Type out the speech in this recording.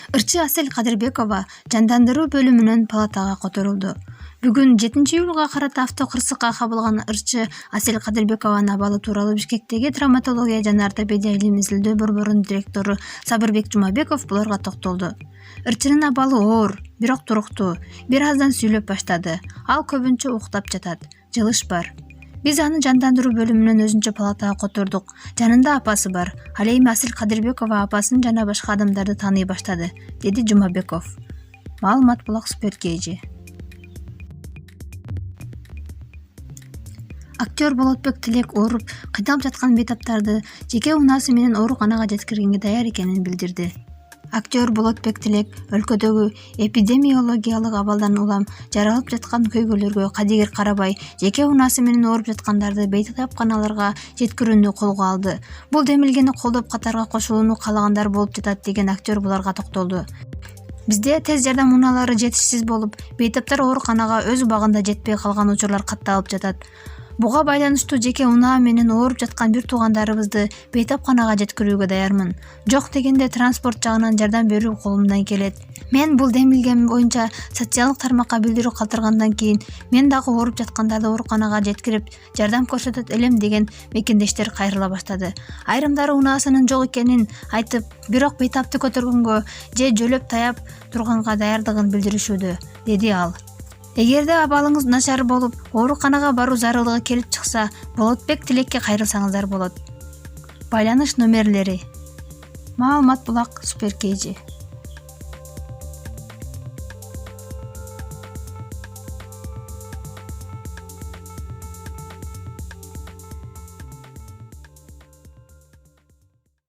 Ырчы Асель Кадырбекова жандандыруу бөлүмүнөн палатага которулду. Бүгүн 7-июлга карата автокырсыкка кабылган ырчы Асель Кадырбекованын абалы тууралуу Бишкектеги травматология жана ортопедия илим изилдөө борборунун директору Сабырбек Жумабеков буларга токтолду. Ырчынын абалы оор, бирок туруктуу. Бир аздан сүйлөп баштады. Ал көбүнчө уктап жатат. Жылыш бар. Биз аны жандандыруу бөлүмүнөн өзүнчө палатага котордук. Жанында апасы бар. Ал эми Асель Кадырбекова апасын жана башка адамдарды тааный баштады, деди Жумабеков. Маалымат Булак Суперкейжи. Актер Болотбек Тилек ооруп, кыйналып жаткан бейтаптарды жеке унаасы менен ооруканага жеткиргенге даяр экенин билдирди. Актер Болотбек Тилек өлкөдөгү эпидемиологиялык абалдан улам жаралып жаткан көйгөйлөргө кадегер карабай, жеке унаасы менен ооруп жаткандарды бейтапканаларга жеткирүүнү колго алды. Бул демилгени колдоп катарга кошулууну каалагандар болуп жатат деген актер буларга токтолду. Бизде тез жардам унаалары жетишсиз болуп, бейтаптар ооруканага өз убагында жетпей калган учурлар катталып жатат. Буга байланыштуу жеке унаа менен ооруп жаткан бир туугандарыбызды бейтапканага жеткирүүгө даярмын. Жок дегенде транспорт жагынан жардам берүү колумдан келет. Мен бул демилгем боюнча социалдык тармакка билдирүү калтыргандан кийин мен дагы ооруп жаткандарды ооруканага жеткирип, жардам көрсөтөт элем деген мекендештер кайрыла баштады. Айрымдары унаасынын жок экенин айтып, бирок бейтапты көтөргөнгө же жөлөп таяп турганга даярдыгын билдиришүүдө, деди ал. Эгерде абалыңыз начар болуп, ооруканага баруу зарылыгы келип чыкса, Болотбек Тилекке кайрылсаңыздар болот. Байланыш номерлери. Маалымат Булак Суперкейжи.